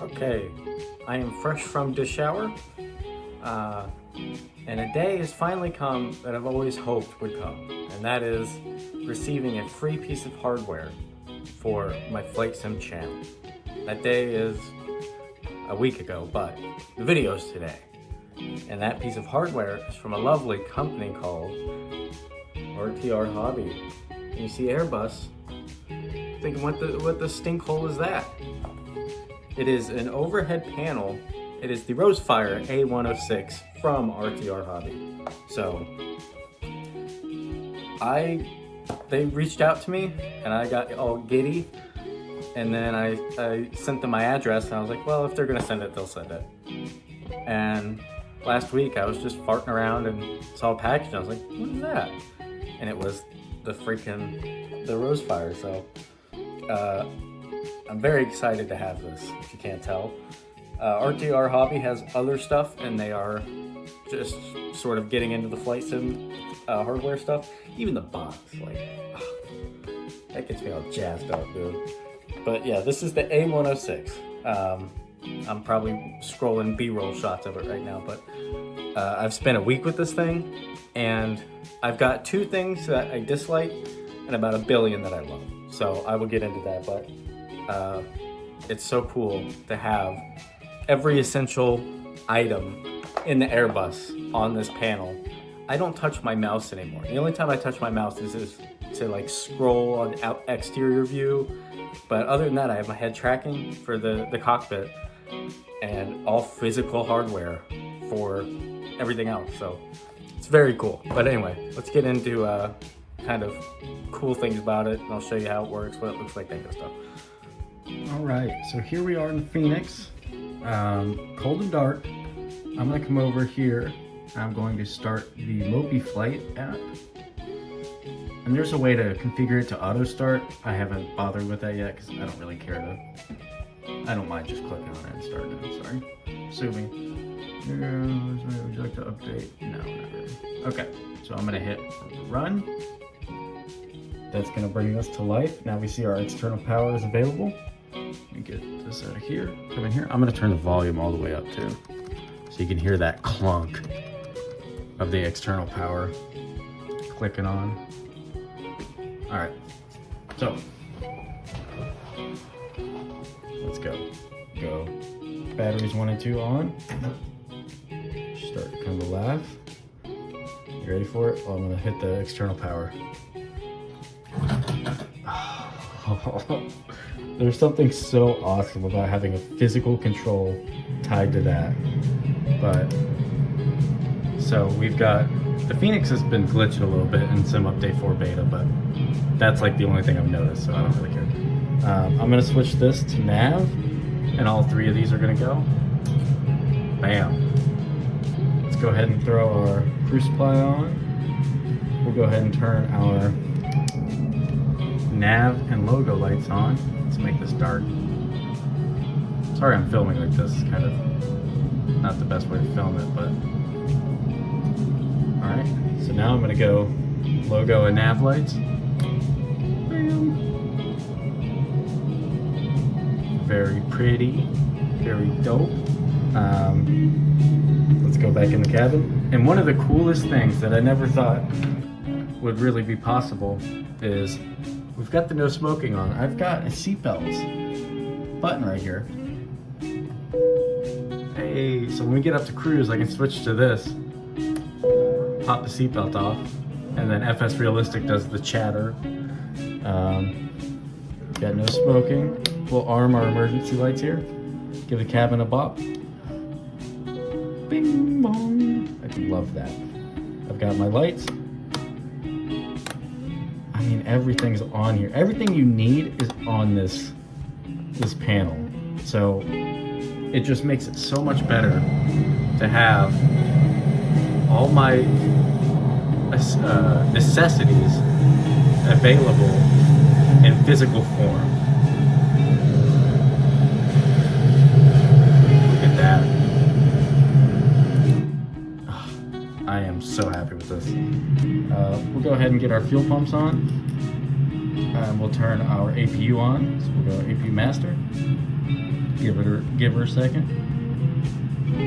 Okay, I am fresh from the shower, and a day has finally come that I've always hoped would come, and that is receiving a free piece of hardware for my flight sim channel. That day is a week ago, but the video's today. And that piece of hardware is from a lovely company called RTR Hobby. And you see Airbus, thinking what the stink hole is that? It is an overhead panel. It is the Rowsfire A106 from RTR Hobby. So they reached out to me and I got all giddy, and then I sent them my address and I was like, well, if they're gonna send it, they'll send it. And last week I was just farting around and saw a package and I was like, what is that? And it was the Rowsfire. So I'm very excited to have this, if you can't tell. RTR Hobby has other stuff, and they are just sort of getting into the flight sim hardware stuff. Even the box, like, that gets me all jazzed up, dude. But yeah, this is the A106. I'm probably scrolling B-roll shots of it right now, but I've spent a week with this thing, and I've got 2 things that I dislike and about 1 billion that I love. So I will get into that, but it's so cool to have every essential item in the Airbus on this panel. I don't touch my mouse anymore. The only time I touch my mouse is to like scroll on exterior view. But other than that, I have my head tracking for the cockpit and all physical hardware for everything else. So it's very cool. But anyway, let's get into kind of cool things about it. And I'll show you how it works, what it looks like, that kind of stuff. All right, so here we are in Phoenix, cold and dark. I'm gonna come over here. I'm going to start the Mopey Flight app. And there's a way to configure it to auto start. I haven't bothered with that yet because I don't really care to. I don't mind just clicking on it and starting it, sorry. Assuming. Would you like to update? No, not really. Okay, so I'm gonna hit run. That's gonna bring us to life. Now we see our external power is available. Let me get this out of here, come in here. I'm gonna turn the volume all the way up too, so you can hear that clunk of the external power clicking on. All right, so let's go. Go. Batteries 1 and 2 on. Start to kind of laugh. You ready for it? Well, I'm gonna hit the external power. There's something so awesome about having a physical control tied to that. But so we've got the Phoenix has been glitched a little bit in Sim Update 4 beta, but that's like the only thing I've noticed, so I don't really care. I'm gonna switch this to nav, and all 3 of these are gonna go. Bam. Let's go ahead and throw our crew supply on. We'll go ahead and turn our nav and logo lights on. Let's make this dark. Sorry I'm filming like this. It's kind of not the best way to film it, but alright. So now I'm gonna go logo and nav lights. Bam. Very pretty, very dope. Let's go back in the cabin. And one of the coolest things that I never thought would really be possible is we've got the no smoking on. I've got a seatbelt button right here. Hey, so when we get up to cruise, I can switch to this, pop the seatbelt off, and then FS Realistic does the chatter. Got no smoking. We'll arm our emergency lights here. Give the cabin a bop. Bing bong. I love that. I've got my lights. I mean, everything's on here. Everything you need is on this panel. So it just makes it so much better to have all my necessities available in physical form. Look at that. I am so happy with this. We'll go ahead and get our fuel pumps on. We'll turn our APU on. So we'll go APU master. Give her a second.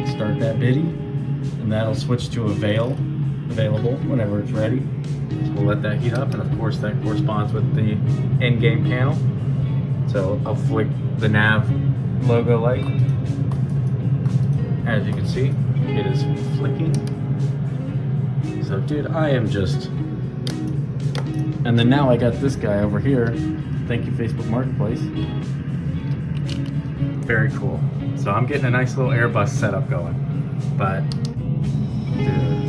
Start that biddy, and that'll switch to available whenever it's ready. So we'll let that heat up, and of course that corresponds with the in-game panel. So I'll flick the nav logo light. As you can see, it is flicking. So dude, I am just... And then now I got this guy over here. Thank you, Facebook Marketplace. Very cool. So I'm getting a nice little Airbus setup going. But, dude.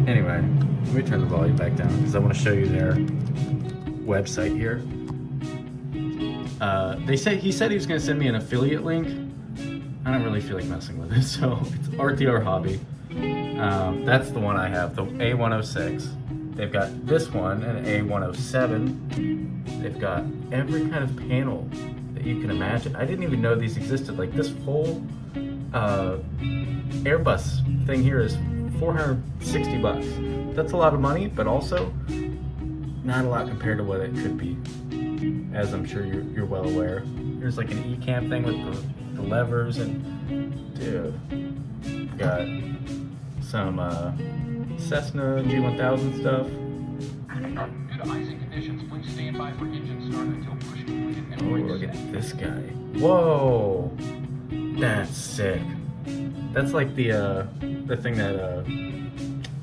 Anyway, let me turn the volume back down because I want to show you their website here. He said he was going to send me an affiliate link. I don't really feel like messing with it, so it's RTR Hobby. That's the one I have, the A106. They've got this one, an A107. They've got every kind of panel that you can imagine. I didn't even know these existed. Like this whole Airbus thing here is $460. That's a lot of money, but also not a lot compared to what it could be, as I'm sure you're well aware. There's like an E-cam thing with the levers, and dude, got some Cessna G1000 stuff. Due to icing conditions, please stand by for engine start until push completed and Oh, look at this guy. Whoa! That's sick. That's like the thing that,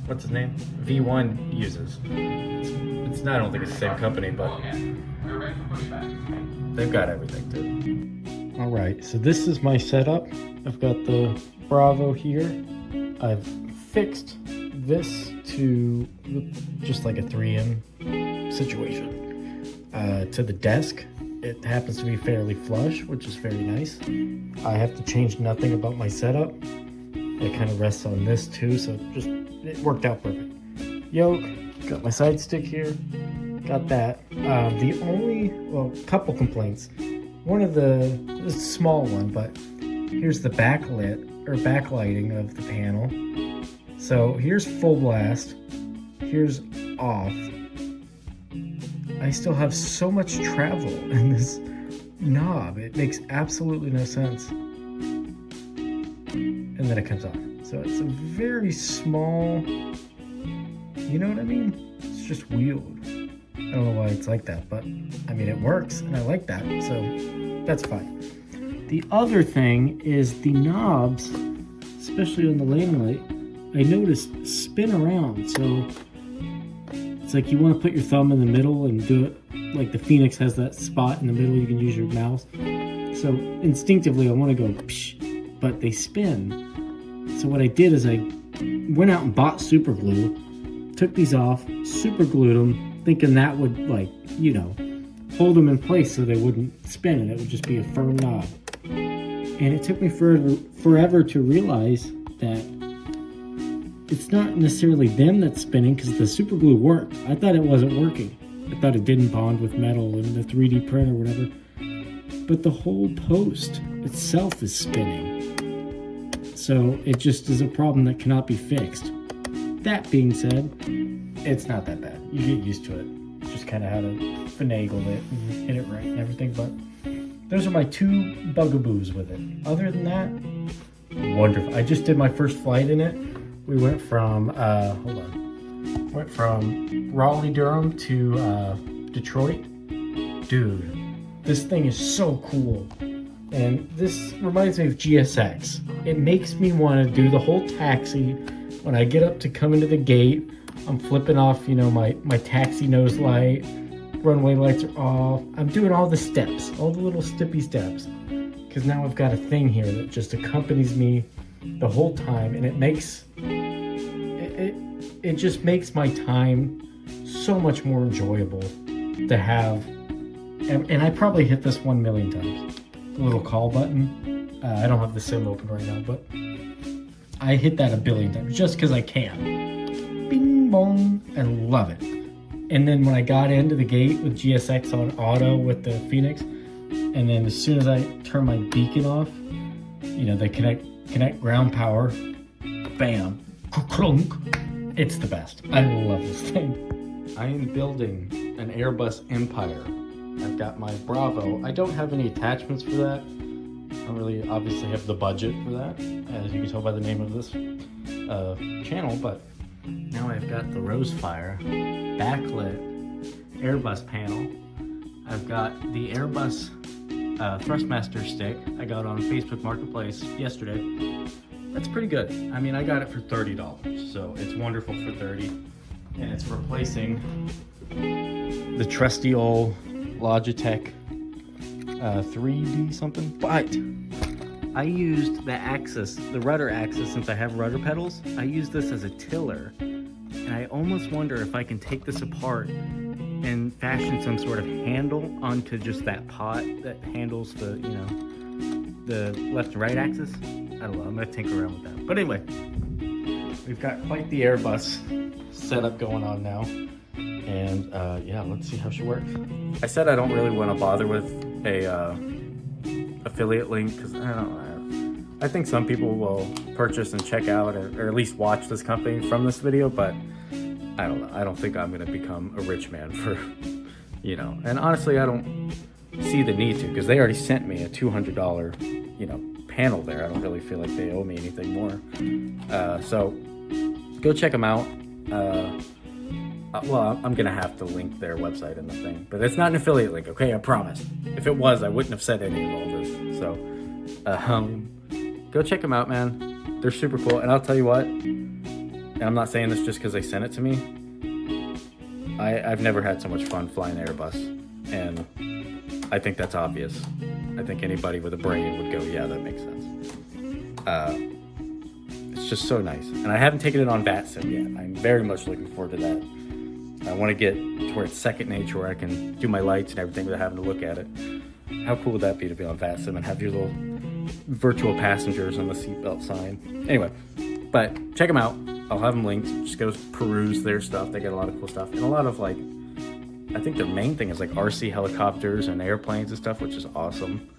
what's his name? V1 uses. It's not, I don't think it's the same company, but they've got everything too. Alright, so this is my setup. I've got the Bravo here. I've fixed this to just like a 3M situation. To the desk, it happens to be fairly flush, which is very nice. I have to change nothing about my setup. It kind of rests on this too, so it worked out perfect. Yoke, got my side stick here, got that. The only, couple complaints. One of this is a small one, but here's the backlighting of the panel. So here's full blast, here's off. I still have so much travel in this knob. It makes absolutely no sense. And then it comes on. So it's a very small, you know what I mean? It's just wheeled. I don't know why it's like that, but I mean, it works and I like that, so that's fine. The other thing is the knobs, especially on the lane light, I noticed spin around. So it's like you want to put your thumb in the middle and do it like the Phoenix has that spot in the middle you can use your mouse. So instinctively I want to go psh, but they spin. So what I did is I went out and bought super glue, took these off, super glued them, thinking that would, like, you know, hold them in place so they wouldn't spin and it would just be a firm knob. And it took me forever to realize that it's not necessarily them that's spinning, because the super glue worked. I thought it wasn't working. I thought it didn't bond with metal and the 3D print or whatever. But the whole post itself is spinning. So it just is a problem that cannot be fixed. That being said, it's not that bad. You get used to it. Just kind of how to finagle it and hit it right and everything. But those are my two bugaboos with it. Other than that, wonderful. I just did my first flight in it. We went from, went from Raleigh, Durham to Detroit. Dude, this thing is so cool. And this reminds me of GSX. It makes me want to do the whole taxi. When I get up to come into the gate, I'm flipping off, you know, my taxi nose light. Runway lights are off. I'm doing all the steps, all the little stippy steps. Because now I've got a thing here that just accompanies me the whole time, and it just makes my time so much more enjoyable to have. And I probably hit this 1 million times. The little call button. I don't have the sim open right now, but I hit that 1 billion times just because I can. Bing bong, I love it. And then when I got into the gate with GSX on auto with the Phoenix, and then as soon as I turn my beacon off, you know, they connect ground power, bam, clunk. It's the best. I love this thing. I am building an Airbus empire I've got my Bravo. I don't have any attachments for that. I don't really obviously have the budget for that, as you can tell by the name of this channel, but now I've got the Rowsfire backlit Airbus panel. I've got the Airbus Thrustmaster stick I got on Facebook Marketplace yesterday. That's pretty good. I mean, I got it for $30, so it's wonderful for $30, and it's replacing the trusty old Logitech 3D something. But I used the rudder axis, since I have rudder pedals. I use this as a tiller, and I almost wonder if I can take this apart and fashion some sort of handle onto just that pot that handles the, you know, the left and right axis. I don't know, I'm gonna tinker around with that. But anyway, we've got quite the Airbus setup going on now. And yeah, let's see how she works. I said I don't really want to bother with a affiliate link, because I don't know. I think some people will purchase and check out, or at least watch this company from this video, but I don't know. I don't think I'm gonna become a rich man for, you know. And honestly, I don't see the need to, because they already sent me a $200, you know, panel there. I don't really feel like they owe me anything more. So go check them out. Well, I'm gonna have to link their website in the thing, but it's not an affiliate link, okay? I promise. If it was, I wouldn't have said any of all this. So, go check them out, man. They're super cool, and I'll tell you what. And I'm not saying this just because they sent it to me. I've never had so much fun flying Airbus, and I think that's obvious. I think anybody with a brain would go, yeah, that makes sense. It's just so nice, and I haven't taken it on VATSIM yet. I'm very much looking forward to that. I want to get to where it's second nature, where I can do my lights and everything without having to look at it. How cool would that be to be on VATSIM and have your little virtual passengers on the seatbelt sign? Anyway, but check them out. I'll have them linked. Just go peruse their stuff. They got a lot of cool stuff, and a lot of, like, I think their main thing is like RC helicopters and airplanes and stuff, which is awesome,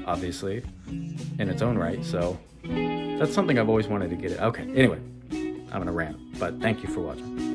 obviously, in its own right. So that's something I've always wanted to get it. Okay, anyway, I'm gonna rant, but thank you for watching.